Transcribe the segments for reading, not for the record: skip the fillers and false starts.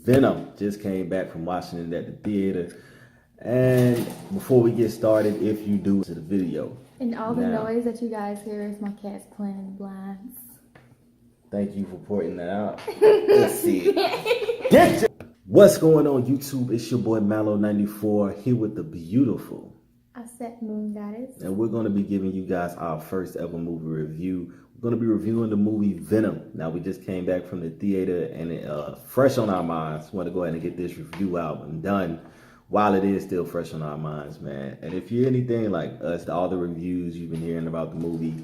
Venom just came back from watching it at the theater. And before we get started, if you do to the video. And all the noise that you guys hear is my cats playing in the blinds. Thank you for pointing that out. Let's see it. What's going on YouTube? It's your boy Mallow94 here with the beautiful I said Moon Goddess. And we're going to be giving you guys our first ever movie review. We're going to be reviewing the movie Venom. Now, we just came back from the theater and it fresh on our minds. Want to go ahead and get this review out and done while it is still fresh on our minds, man. And if you're anything like us, all the reviews you've been hearing about the movie,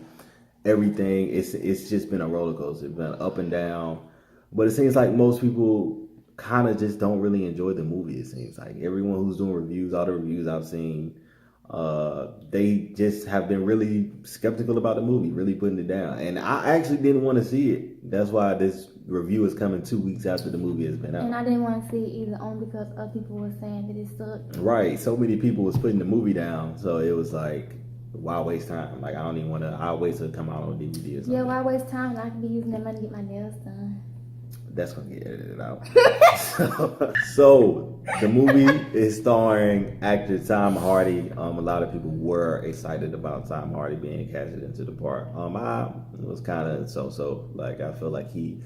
everything, it's just been a roller coaster. It's been up and down. But it seems like most people kind of just don't really enjoy the movie, it seems like. Everyone who's doing reviews, all the reviews I've seen, they just have been really skeptical about the movie, really putting it down. And I actually didn't want to see it. That's why this review is coming 2 weeks after the movie has been out. And I didn't want to see it either, only because other people were saying that it sucked. Right. So many people was putting the movie down. So it was like, why waste time? Like, I don't even want to, I'll wait till it come out on DVD or something. Yeah, why waste time? I could be using that money to get my nails done. That's going to get edited out. So the movie is starring actor Tom Hardy. A lot of people were excited about Tom Hardy being casted into the part. I was kind of so. Like, I feel like he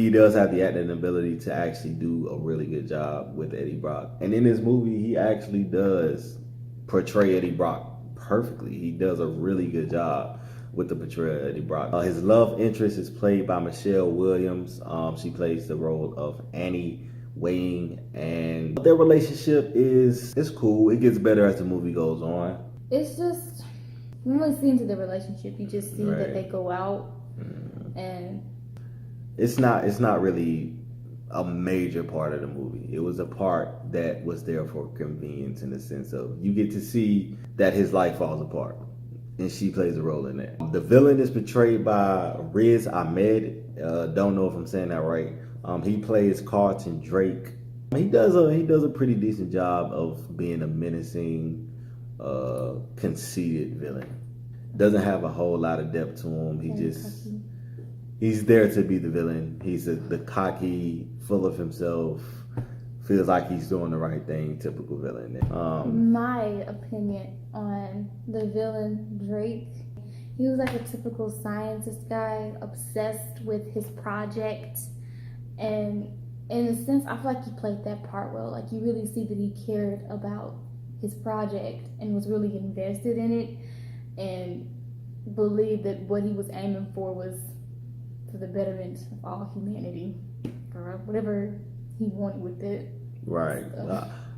does have the acting ability to actually do a really good job with Eddie Brock. And in this movie, he actually does portray Eddie Brock perfectly. He does a really good job with the portrayal of Eddie Brock. His love interest is played by Michelle Williams. She plays the role of Annie Wang, and their relationship is cool. It gets better as the movie goes on. It's just, when we see into the relationship, you just see that they go out, and it's not really a major part of the movie. It was a part that was there for convenience, in the sense of you get to see that his life falls apart, and she plays a role in that. The villain is portrayed by Riz Ahmed. Don't know if I'm saying that right. He plays Carlton Drake. He does a pretty decent job of being a menacing, conceited villain. Doesn't have a whole lot of depth to him. He's there to be the villain. He's the cocky, full of himself, feels like he's doing the right thing, typical villain. My opinion on the villain Drake, he was like a typical scientist guy, obsessed with his project. And in a sense, I feel like he played that part well. Like, you really see that he cared about his project and was really invested in it, and believed that what he was aiming for was for the betterment of all humanity, or whatever he wanted with it. Right.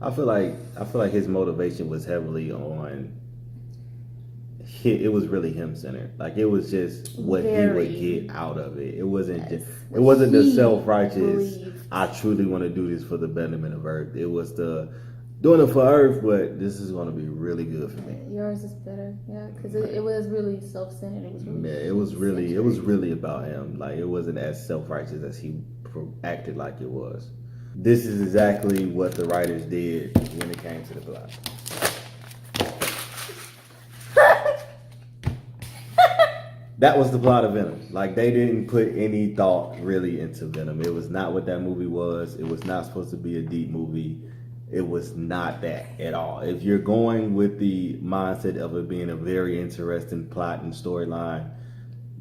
I feel like his motivation was heavily on. It was really him centered. Like, it was just what he would get out of it. It wasn't the self-righteous, I truly want to do this for the betterment of Earth. It was the doing it for Earth, but this is going to be really good for me. Yours is better, yeah, because it was really self-centered. It was really about him. Like, it wasn't as self-righteous as he acted like it was. This is exactly what the writers did when it came to the plot. That was the plot of Venom. Like, they didn't put any thought really into Venom. It was not what that movie was. It was not supposed to be a deep movie. It was not that at all. If you're going with the mindset of it being a very interesting plot and storyline,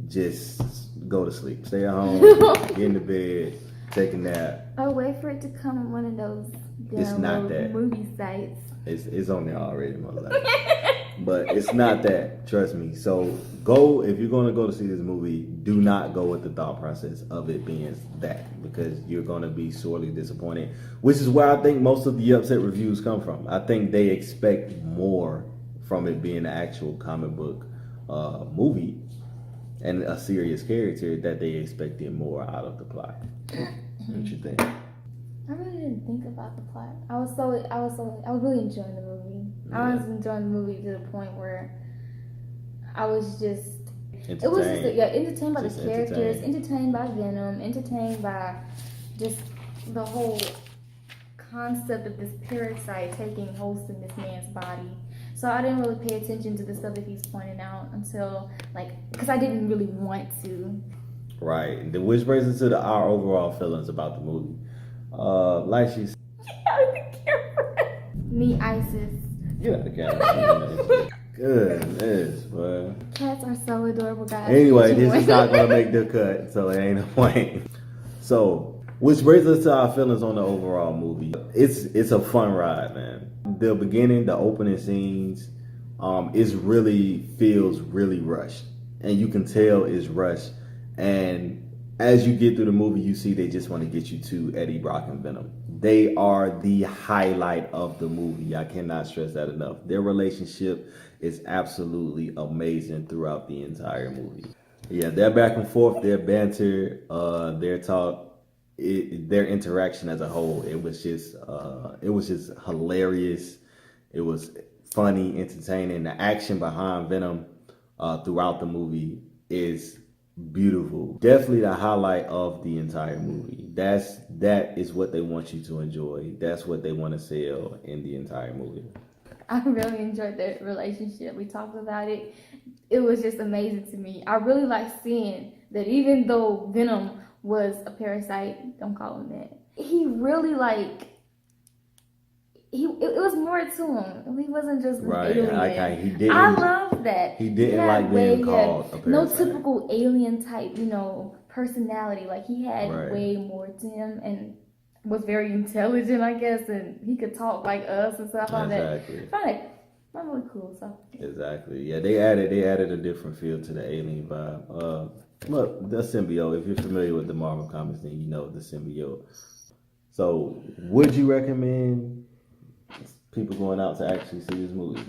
just go to sleep. Stay at home, get in the bed, take a nap. Oh, wait for it to come on one of those movie sites. It's on there already, most likely. But it's not that, trust me. So if you're going to go to see this movie, do not go with the thought process of it being that, because you're going to be sorely disappointed, which is where I think most of the upset reviews come from. I think they expect more from it being an actual comic book movie and a serious character, that they expected more out of the plot. What you think? I really didn't think about the plot. I was really enjoying the movie. Yeah. I was enjoying the movie to the point where I was just entertained by the characters, entertained by Venom, entertained by just the whole concept of this parasite taking hold in this man's body. So I didn't really pay attention to the stuff that he's pointing out until, because I didn't really want to. Right. Which brings us to our overall feelings about the movie. Like she said, Me, Isis. get out the camera. Goodness, boy. Cats are so adorable, guys. Anyway, this is not gonna make the cut, so it ain't no point. So, which brings us to our feelings on the overall movie. It's a fun ride, man. The beginning, the opening scenes, is really feels really rushed, and you can tell it's rushed. And as you get through the movie, you see they just want to get you to Eddie Brock and Venom. They are the highlight of the movie. I cannot stress that enough. Their relationship is absolutely amazing throughout the entire movie. Yeah, their back and forth, their banter, their talk, their interaction as a whole, it was just hilarious. It was funny, entertaining. The action behind Venom throughout the movie is beautiful. Definitely the highlight of the entire movie. That is what they want you to enjoy. That's what they want to sell in the entire movie. I really enjoyed their relationship. We talked about it. It was just amazing to me. I really like seeing that even though Venom was a parasite, don't call him that, he really it was more to him. He wasn't just an alien. He didn't. I love that. He didn't like being called a parasite. No typical alien type, personality. Like he had way more to him and was very intelligent, I guess, and he could talk like us and stuff like that. Fine. I'm really cool, so. Exactly. Yeah, they added a different feel to the alien vibe. Look, the symbiote. If you're familiar with the Marvel comics, then you know the symbiote. So, would you recommend people going out to actually see this movie?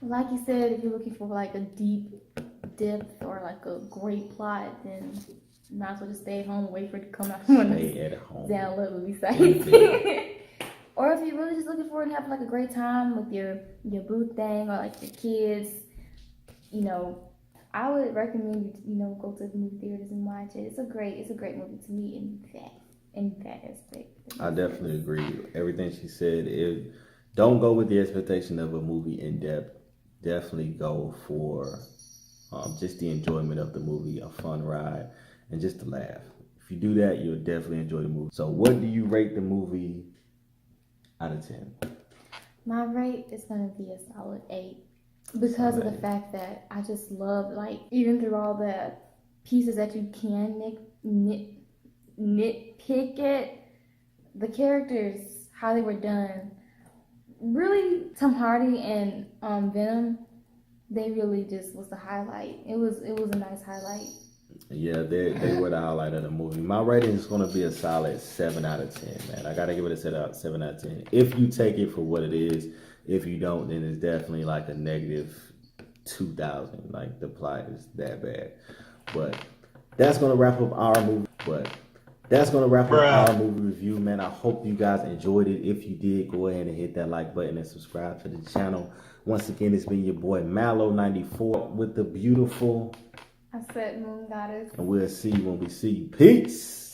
Like you said, if you're looking for like a deep depth or like a great plot, then you might as well just stay at home and wait for it to come out. Stay at home. Download movie sites. Or if you're really just looking forward to having like a great time with your boo thing or like your kids, I would recommend you go to the movie theaters and watch it. It's a great movie to me in that aspect. I definitely agree. Everything she said. Don't go with the expectation of a movie in depth. Definitely go for just the enjoyment of the movie, a fun ride, and just to laugh. If you do that, you'll definitely enjoy the movie. So, what do you rate the movie out of 10? My rate is going to be a solid 8 because of the fact that I just love, even through all the pieces that you can nitpick at, the characters, how they were done. Really, Tom Hardy and Venom, they really just was the highlight. It was a nice highlight. Yeah, they were the highlight of the movie. My rating is going to be a solid 7 out of 10, man. I got to give it a 7 out of 10. If you take it for what it is, if you don't, then it's definitely like a negative 2,000. Like, the plot is that bad. But that's going to wrap up our movie. Our movie review, man. I hope you guys enjoyed it. If you did, go ahead and hit that like button and subscribe to the channel. Once again, it's been your boy Mallow94 with the beautiful... I said Moon Goddess. And we'll see you when we see you. Peace.